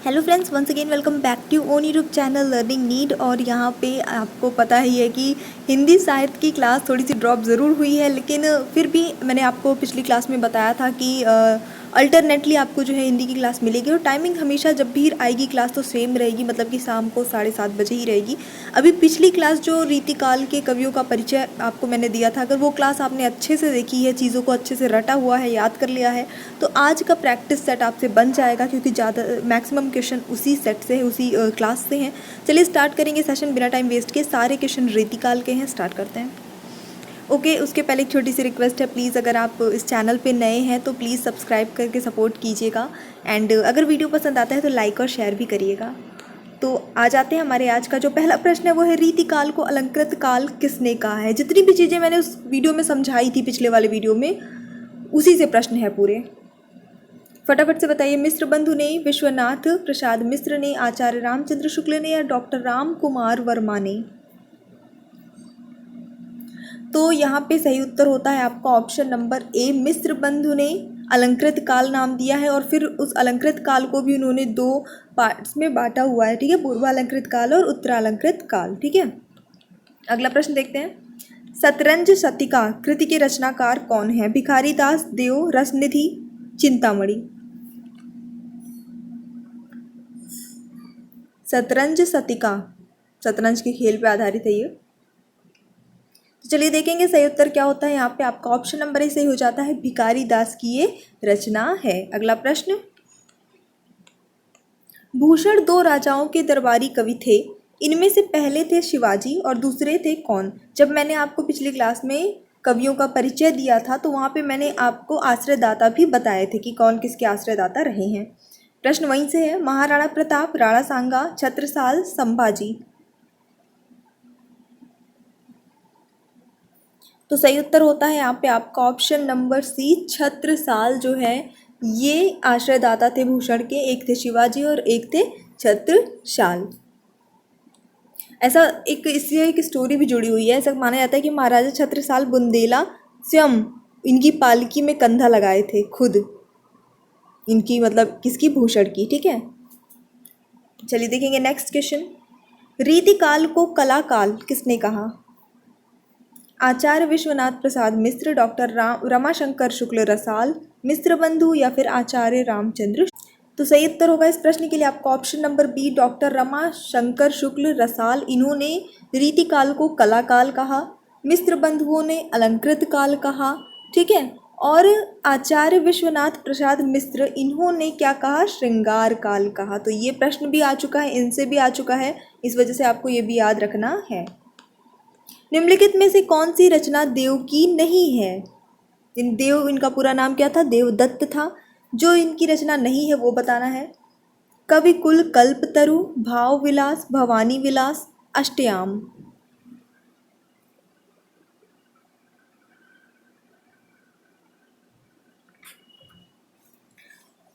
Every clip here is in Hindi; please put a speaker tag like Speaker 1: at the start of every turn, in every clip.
Speaker 1: Hello friends, once again welcome back to own YouTube channel learning need. और यहाँ पे आपको पता ही है कि हिंदी साहित्य की क्लास थोड़ी सी ड्रॉप ज़रूर हुई है, लेकिन फिर भी मैंने आपको पिछली क्लास में बताया था कि अल्टरनेटली आपको जो है हिंदी की क्लास मिलेगी। और टाइमिंग हमेशा जब भी आएगी क्लास तो सेम रहेगी, मतलब कि शाम को 7:30 बजे ही रहेगी। अभी पिछली क्लास जो रीतिकाल के कवियों का परिचय आपको मैंने दिया था, अगर वो क्लास आपने अच्छे से देखी है, चीज़ों को अच्छे से रटा हुआ है, याद कर लिया है, तो आज का प्रैक्टिस सेट आपसे बन जाएगा, क्योंकि ज़्यादा मैक्सिमम क्वेश्चन उसी सेट से है, उसी क्लास से हैं। चलिए स्टार्ट करेंगे सेशन बिना टाइम वेस्ट के। सारे क्वेश्चन रीतिकाल के हैं, स्टार्ट करते हैं। ओके, उसके पहले एक छोटी सी रिक्वेस्ट है, प्लीज़ अगर आप इस चैनल पे नए हैं तो प्लीज़ सब्सक्राइब करके सपोर्ट कीजिएगा। एंड अगर वीडियो पसंद आता है तो लाइक और शेयर भी करिएगा। तो आ जाते हैं हमारे आज का जो पहला प्रश्न है, वो है रीतिकाल को अलंकृत काल किसने कहा है। जितनी भी चीज़ें मैंने उस वीडियो में समझाई थी पिछले वाले वीडियो में, उसी से प्रश्न है पूरे। फटाफट से बताइए। मिश्र बंधु ने, विश्वनाथ प्रसाद मिश्र ने, आचार्य रामचंद्र शुक्ल ने, या डॉक्टर राम कुमार वर्मा ने। तो यहाँ पे सही उत्तर होता है आपका ऑप्शन नंबर ए, मिश्र बंधु ने अलंकृत काल नाम दिया है। और फिर उस अलंकृत काल को भी उन्होंने दो पार्ट्स में बांटा हुआ है, ठीक है, पूर्वालंकृत काल और उत्तरालंकृत काल, ठीक है। अगला प्रश्न देखते हैं। शतरंज शतिका कृति के रचनाकार कौन है। भिखारी दास देव, रसनिधि, चिंतामणि। शतरंज शतिका शतरंज के खेल पे आधारित है ये। तो चलिए देखेंगे सही उत्तर क्या होता है। यहाँ पे आपका ऑप्शन नंबर ए सही हो जाता है, भिखारी दास की ये रचना है। अगला प्रश्न। भूषण दो राजाओं के दरबारी कवि थे, इनमें से पहले थे शिवाजी और दूसरे थे कौन। जब मैंने आपको पिछली क्लास में कवियों का परिचय दिया था तो वहाँ पे मैंने आपको आश्रयदाता भी बताए थे कि कौन किसके आश्रयदाता रहे हैं। प्रश्न वहीं से है। महाराणा प्रताप, राणा सांगा, छत्रसाल, संभाजी। तो सही उत्तर होता है यहाँ पे आपका ऑप्शन नंबर सी, छत्रसाल जो है ये आश्रयदाता थे भूषण के। एक थे शिवाजी और एक थे छत्रसाल। ऐसा एक इससे एक स्टोरी भी जुड़ी हुई है। ऐसा माना जाता है कि महाराजा छत्रसाल बुंदेला स्वयं इनकी पालकी में कंधा लगाए थे खुद, इनकी मतलब किसकी, भूषण की, ठीक है। चलिए देखेंगे नेक्स्ट क्वेश्चन। रीतिकाल को कलाकाल किसने कहा। आचार्य विश्वनाथ प्रसाद मिश्र, डॉक्टर रमाशंकर शुक्ल रसाल, मिश्र बंधु, या फिर आचार्य रामचंद्र। तो सही उत्तर होगा इस प्रश्न के लिए आपका option number B, doctor Ramashankar Shukla Rasal. इन्होंने रीतिकाल को कला काल कहा, मिश्र बंधुओं ने अलंकृत काल कहा, ठीक है। और आचार्य विश्वनाथ प्रसाद मिश्र इन्होंने क्या कहा, श्रृंगार काल कहा। तो ये प्रश्न भी आ चुका है, इनसे भी आ चुका है, इस वजह से आपको ये भी याद रखना है। निम्नलिखित में से कौन सी रचना देव की नहीं है। इनका पूरा नाम क्या था, देवदत्त था। जो इनकी रचना नहीं है वो बताना है। कवि कुल, कल्पतरु, भाव विलास, भवानी विलास, अष्टयाम।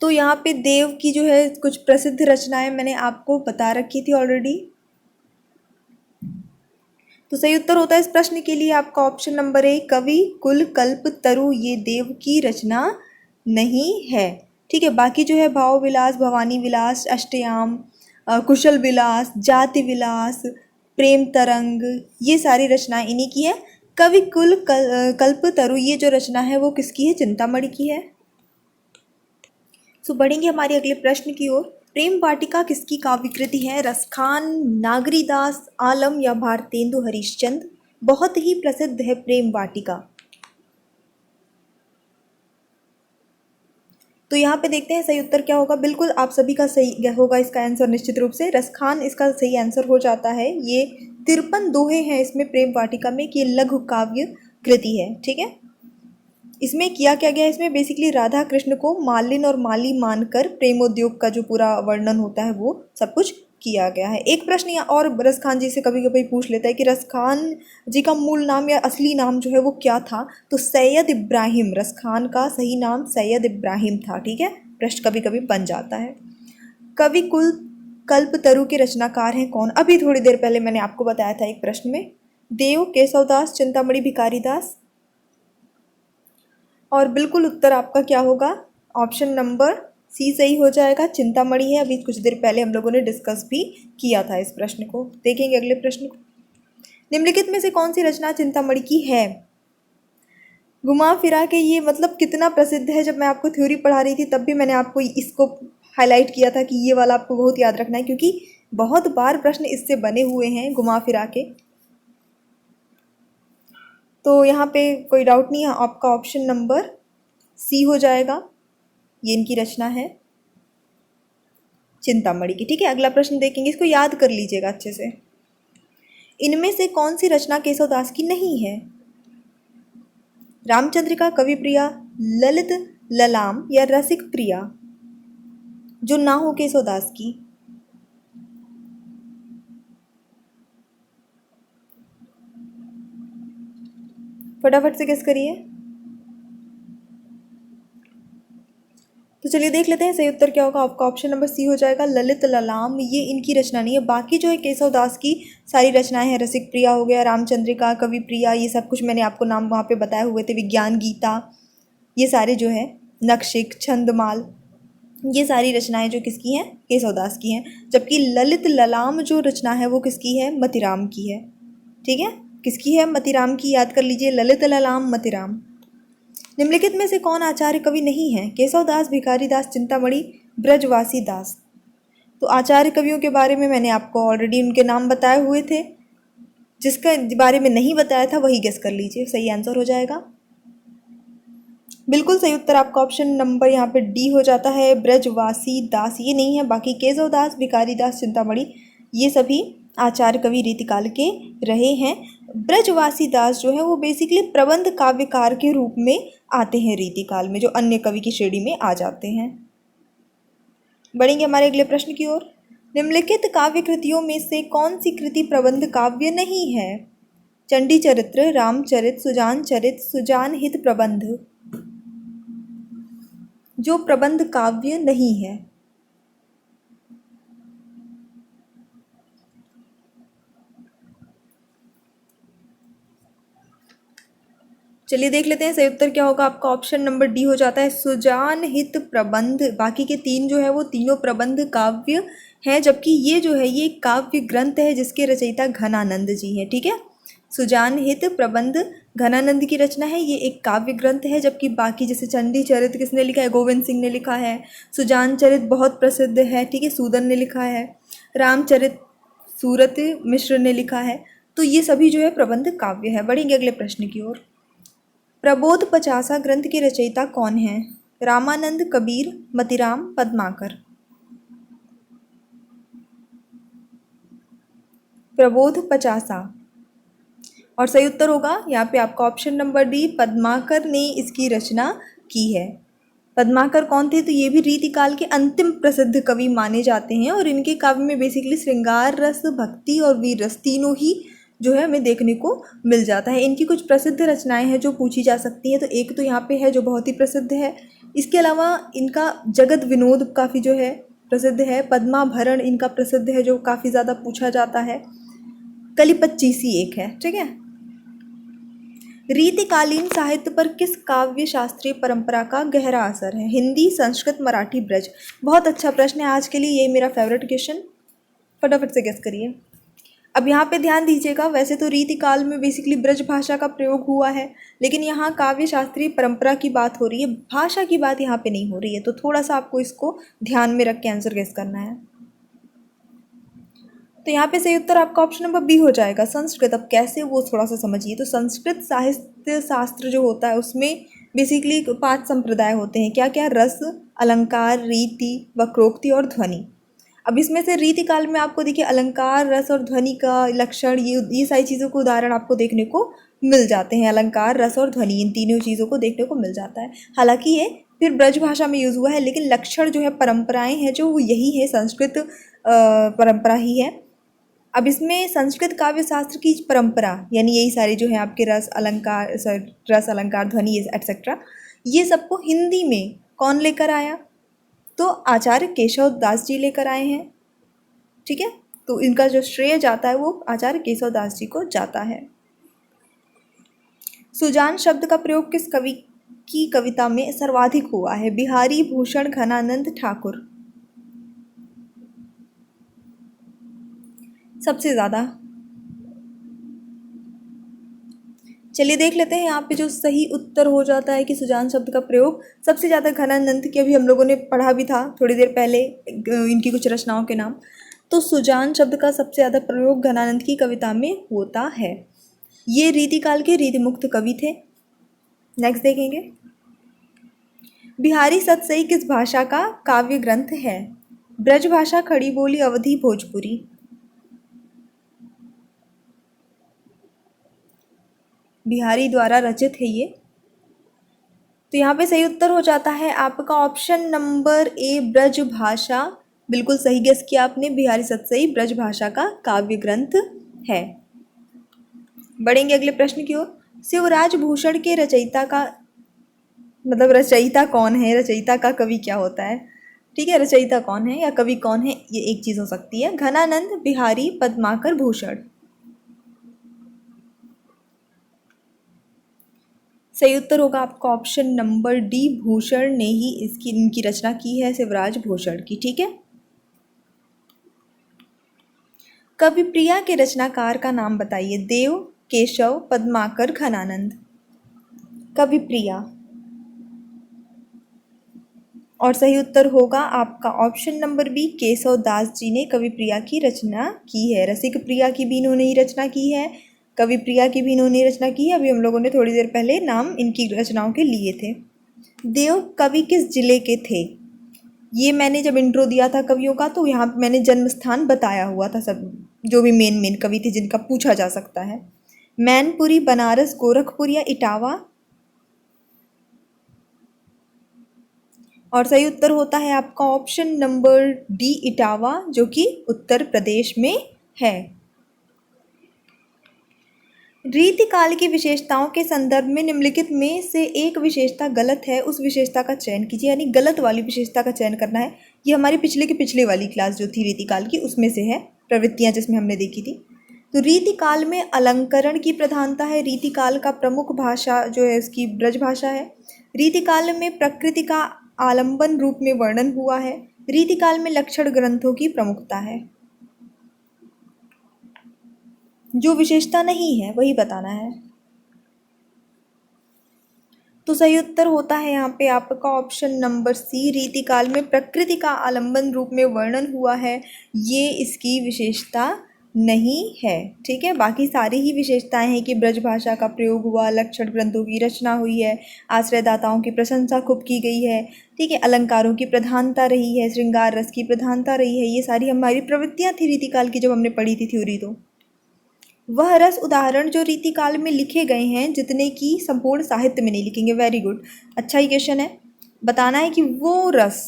Speaker 1: तो यहाँ पे देव की जो है कुछ प्रसिद्ध रचनाएं मैंने आपको बता रखी थी ऑलरेडी। तो सही उत्तर होता है इस प्रश्न के लिए आपका ऑप्शन नंबर ए, कवि कुल कल्प तरु ये देव की रचना नहीं है, ठीक है। बाकी जो है भाव विलास, भवानी विलास, अष्टयाम, कुशल विलास, जाति विलास, प्रेम तरंग, ये सारी रचनाएं इन्हीं की है। कवि कुल कल्प तरु ये जो रचना है वो किसकी है, चिंतामणि की है। सो बढ़ेंगे हमारे अगले प्रश्न की ओर। प्रेम वाटिका किसकी काव्य कृति है। रसखान, नागरीदास, आलम, या भारतेंदु हरिश्चंद्र। बहुत ही प्रसिद्ध है प्रेम वाटिका। तो यहाँ पे देखते हैं सही उत्तर क्या होगा। बिल्कुल आप सभी का सही होगा इसका आंसर, निश्चित रूप से रसखान इसका सही आंसर हो जाता है। ये 53 दोहे हैं इसमें प्रेम वाटिका में, कि ये लघु काव्य कृति है, ठीक है। इसमें किया क्या गया, इसमें बेसिकली राधा कृष्ण को मालिन और माली मानकर प्रेमोद्योग का जो पूरा वर्णन होता है वो सब कुछ किया गया है। एक प्रश्न या और रसखान जी से कभी कभी पूछ लेता है कि रसखान जी का मूल नाम या असली नाम जो है वो क्या था। तो सैयद इब्राहिम, रसखान का सही नाम सैयद इब्राहिम था, ठीक है। प्रश्न कभी कभी बन जाता है। कवि कुल कल्पतरु के रचनाकार हैं कौन। अभी थोड़ी देर पहले मैंने आपको बताया था एक प्रश्न में। देव, केशवदास, चिंतामणि, भिखारी दास। और बिल्कुल उत्तर आपका क्या होगा, ऑप्शन नंबर सी सही हो जाएगा, चिंतामणि है। अभी कुछ देर पहले हम लोगों ने डिस्कस भी किया था इस प्रश्न को। देखेंगे अगले प्रश्न को। निम्नलिखित में से कौन सी रचना चिंतामणि की है? घुमा फिरा के ये मतलब कितना प्रसिद्ध है। जब मैं आपको थ्योरी पढ़ा रही थी तब भी मैंने आपको इसको हाईलाइट किया था कि ये वाला आपको बहुत याद रखना है, क्योंकि बहुत बार प्रश्न इससे बने हुए हैं घुमा फिरा के। तो यहाँ पे कोई डाउट नहीं है, आपका ऑप्शन नंबर सी हो जाएगा। ये इनकी रचना है चिंतामणि की। ठीक है, अगला प्रश्न देखेंगे, इसको याद कर लीजिएगा अच्छे से। इनमें से कौन सी रचना केशवदास की नहीं है? रामचंद्रिका, कवि प्रिया, ललित ललाम या रसिक प्रिया, जो ना हो केशवदास की। फटाफट से गेस करिए। तो चलिए देख लेते हैं सही उत्तर क्या होगा। आपका ऑप्शन नंबर सी हो जाएगा, ललित ललाम। ये इनकी रचना नहीं है। बाकी जो है केशवदास की सारी रचनाएं हैं। रसिक प्रिया हो गया, रामचंद्रिका, कवि प्रिया, ये सब कुछ मैंने आपको नाम वहाँ पे बताए हुए थे। विज्ञान गीता, ये सारे जो है, नक्शिक, छंदमाल, ये सारी रचनाएं जो किसकी हैं? केशवदास की हैं। जबकि ललित ललाम जो रचना है वो किसकी है? मतीराम की है। ठीक है, किसकी है? मतीराम की। याद कर लीजिए, ललित ललाम, मतीराम। निम्नलिखित में से कौन आचार्य कवि नहीं है? केशवदास, भिखारी दास, चिंतामणि, ब्रजवासी दास। तो आचार्य कवियों के बारे में मैंने आपको ऑलरेडी उनके नाम बताए हुए थे। जिसका बारे में नहीं बताया था वही गेस कर लीजिए, सही आंसर हो जाएगा। बिल्कुल सही उत्तर आपका ऑप्शन नंबर यहाँ पे डी हो जाता है, ब्रजवासी दास। ये नहीं है, बाकी केशवदास, भिखारी दास, चिंतामणि, ये सभी आचार्य कवि रीतिकाल के रहे हैं। ब्रजवासी दास जो है वो बेसिकली प्रबंध काव्यकार के रूप में आते हैं रीतिकाल में, जो अन्य कवि की श्रेणी में आ जाते हैं। बढ़ेंगे हमारे अगले प्रश्न की ओर। निम्नलिखित काव्य कृतियों में से कौन सी कृति प्रबंध काव्य नहीं है? चंडी चरित्र, रामचरित, सुजान चरित, सुजान हित प्रबंध, जो प्रबंध काव्य नहीं है। चलिए देख लेते हैं सही उत्तर क्या होगा। आपका ऑप्शन नंबर डी हो जाता है, सुजान हित प्रबंध। बाकी के तीन जो है वो तीनों प्रबंध काव्य हैं, जबकि ये जो है ये काव्य ग्रंथ है जिसके रचयिता घनानंद जी हैं। ठीक है, सुजान हित प्रबंध घनानंद की रचना है, ये एक काव्य ग्रंथ है। जबकि बाकी जैसे चंडी चरित किसने लिखा है? गोविंद सिंह ने लिखा है। सुजान चरित बहुत प्रसिद्ध है, ठीक है, सूदन ने लिखा है। रामचरित सूरत मिश्र ने लिखा है। तो ये सभी जो है प्रबंध काव्य है। बढ़ेंगे अगले प्रश्न की ओर। प्रबोध पचासा ग्रंथ के रचयिता कौन हैं? रामानंद, कबीर, मतीराम, पद्माकर। प्रबोध पचासा, और सही उत्तर होगा यहाँ पे आपका ऑप्शन नंबर डी, पद्माकर ने इसकी रचना की है। पद्माकर कौन थे? तो ये भी रीतिकाल के अंतिम प्रसिद्ध कवि माने जाते हैं, और इनके काव्य में बेसिकली श्रृंगार रस, भक्ति और वीर रस तीनों ही जो है हमें देखने को मिल जाता है। इनकी कुछ प्रसिद्ध रचनाएं हैं जो पूछी जा सकती हैं। तो एक तो यहाँ पे है जो बहुत ही प्रसिद्ध है। इसके अलावा इनका जगत विनोद काफ़ी जो है प्रसिद्ध है। पद्माभरण इनका प्रसिद्ध है जो काफ़ी ज़्यादा पूछा जाता है। कलिपच्चीसी एक है। ठीक है, रीतिकालीन साहित्य पर किस काव्य शास्त्रीय परंपरा का गहरा असर है? हिंदी, संस्कृत, मराठी, ब्रज। बहुत अच्छा प्रश्न है आज के लिए, ये मेरा फेवरेट क्वेश्चन। फटाफट से गेस करिए। अब यहाँ पे ध्यान दीजिएगा, वैसे तो रीतिकाल में बेसिकली ब्रज भाषा का प्रयोग हुआ है, लेकिन यहाँ काव्य शास्त्रीय परंपरा की बात हो रही है, भाषा की बात यहाँ पे नहीं हो रही है। तो थोड़ा सा आपको इसको ध्यान में रख के आंसर गेस करना है। तो यहाँ पे सही उत्तर आपका ऑप्शन नंबर बी हो जाएगा, संस्कृत। अब कैसे वो थोड़ा सा समझिए। तो संस्कृत साहित्य शास्त्र जो होता है उसमें बेसिकली 5 संप्रदाय होते हैं। क्या क्या? रस, अलंकार, रीति, वक्रोक्ति और ध्वनि। अब इसमें से रीतिकाल में आपको देखिए अलंकार, रस और ध्वनि का लक्षण, ये सारी चीज़ों को उदाहरण आपको देखने को मिल जाते हैं। अलंकार, रस और ध्वनि, इन तीनों चीज़ों को देखने को मिल जाता है। हालांकि ये फिर ब्रज भाषा में यूज़ हुआ है, लेकिन लक्षण जो है, परंपराएं हैं जो वो यही है, संस्कृत परंपरा ही है। अब इसमें संस्कृत काव्य शास्त्र की परंपरा, यानी यही सारी जो है आपके रस अलंकार ध्वनि एटसेट्रा, ये सबको हिंदी में कौन लेकर आया? तो आचार्य केशव दास जी लेकर आए हैं। ठीक है, तो इनका जो श्रेय जाता है वो आचार्य केशव दास जी को जाता है। सुजान शब्द का प्रयोग किस कवि की कविता में सर्वाधिक हुआ है? बिहारी भूषण, घनानंद, ठाकुर। सबसे ज़्यादा। चलिए देख लेते हैं यहाँ पे जो सही उत्तर हो जाता है कि सुजान शब्द का प्रयोग सबसे ज़्यादा घनानंद के, अभी हम लोगों ने पढ़ा भी था थोड़ी देर पहले इनकी कुछ रचनाओं के नाम। तो सुजान शब्द का सबसे ज़्यादा प्रयोग घनानंद की कविता में होता है। ये रीतिकाल के रीतिमुक्त कवि थे। नेक्स्ट देखेंगे, बिहारी सतसई किस भाषा का काव्य ग्रंथ है? ब्रज भाषा, खड़ी बोली, अवधी, भोजपुरी। बिहारी द्वारा रचित है ये। तो यहाँ पे सही उत्तर हो जाता है आपका ऑप्शन नंबर ए, ब्रज भाषा। बिल्कुल सही गेस किया आपने, बिहारी सतसई ब्रज भाषा का काव्य ग्रंथ है। बढ़ेंगे अगले प्रश्न की ओर। शिवराज भूषण के रचयिता का मतलब रचयिता कौन है? रचयिता का कवि क्या होता है? ठीक है, रचयिता कौन है या कवि कौन है, ये एक चीज़ हो सकती है। घनानंद, बिहारी, पद्माकर, भूषण। सही उत्तर होगा आपका ऑप्शन नंबर डी, भूषण ने ही इनकी रचना की है, शिवराज भूषण की। ठीक है, कविप्रिया के रचनाकार का नाम बताइए? देव, केशव, पद्माकर, घनानंद। कविप्रिया, और सही उत्तर होगा आपका option number B, Keshav Das ji ने कविप्रिया की रचना की है। रसिक प्रिया की भी इन्होंने ही रचना की है, कविप्रिया की भी इन्होंने रचना की है। अभी हम लोगों ने थोड़ी देर पहले नाम इनकी रचनाओं के लिए थे। देव कवि किस जिले के थे? ये मैंने जब इंट्रो दिया था कवियों का तो यहाँ पे मैंने जन्म स्थान बताया हुआ था, सब जो भी मेन कवि थे जिनका पूछा जा सकता है। मैनपुरी, बनारस, गोरखपुर या इटावा। और सही उत्तर होता है आपका ऑप्शन नंबर डी, इटावा, जो कि उत्तर प्रदेश में है। रीतिकाल की विशेषताओं के संदर्भ में निम्नलिखित में से एक विशेषता गलत है, उस विशेषता का चयन कीजिए। यानी गलत वाली विशेषता का चयन करना है। ये हमारी पिछले वाली क्लास जो थी रीतिकाल की, उसमें से है, प्रवृत्तियां जिसमें हमने देखी थी। तो रीतिकाल में अलंकरण की प्रधानता है। रीतिकाल का प्रमुख भाषा जो है इसकी ब्रज भाषा है। रीतिकाल में प्रकृति का आलंबन रूप में वर्णन हुआ है। रीतिकाल में लक्षण ग्रंथों की प्रमुखता है। जो विशेषता नहीं है वही बताना है। तो सही उत्तर होता है यहाँ पे आपका ऑप्शन नंबर सी, रीतिकाल में प्रकृति का आलंबन रूप में वर्णन हुआ है, ये इसकी विशेषता नहीं है। ठीक है, बाकी सारी ही विशेषताएं हैं कि ब्रज भाषा का प्रयोग हुआ, लक्षण ग्रंथों की रचना हुई है, आश्रयदाताओं की प्रशंसा खूब की गई है। ठीक है, अलंकारों की प्रधानता रही है, श्रृंगार रस की प्रधानता रही है। ये सारी हमारी प्रवृत्तियाँ थी रीतिकाल की जब हमने पढ़ी थी थ्योरी। तो वह रस उदाहरण जो रीतिकाल में लिखे गए हैं जितने की संपूर्ण साहित्य में नहीं लिखेंगे। वेरी गुड, अच्छा ही क्वेश्चन है। बताना है कि वो रस,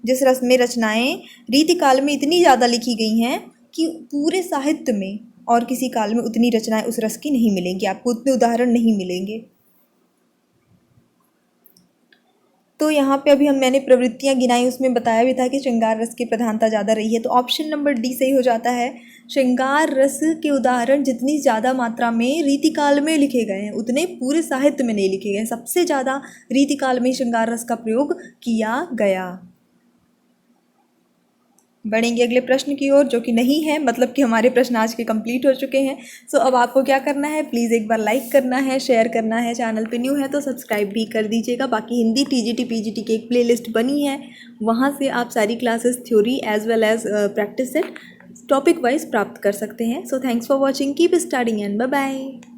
Speaker 1: जिस रस में रचनाएं रीतिकाल में इतनी ज़्यादा लिखी गई हैं कि पूरे साहित्य में और किसी काल में उतनी रचनाएं उस रस की नहीं मिलेंगी, आपको उतने उदाहरण नहीं मिलेंगे। तो यहाँ पे अभी मैंने प्रवृत्तियाँ गिनाई, उसमें बताया भी था कि श्रृंगार रस की प्रधानता ज़्यादा रही है। तो ऑप्शन नंबर डी सही हो जाता है। श्रृंगार रस के उदाहरण जितनी ज़्यादा मात्रा में रीतिकाल में लिखे गए हैं उतने पूरे साहित्य में नहीं लिखे गए। सबसे ज़्यादा रीतिकाल में श्रृंगार रस का प्रयोग किया गया। बढ़ेंगे अगले प्रश्न की ओर, जो कि नहीं है, मतलब कि हमारे प्रश्न आज के कंप्लीट हो चुके हैं। सो अब आपको क्या करना है, प्लीज़ एक बार लाइक करना है, शेयर करना है, चैनल पे न्यू है तो सब्सक्राइब भी कर दीजिएगा। बाकी हिंदी टीजीटी पीजीटी की एक प्लेलिस्ट बनी है, वहाँ से आप सारी classes theory as well as practice set topic wise प्राप्त कर सकते हैं। So thanks for watching, keep studying and bye bye.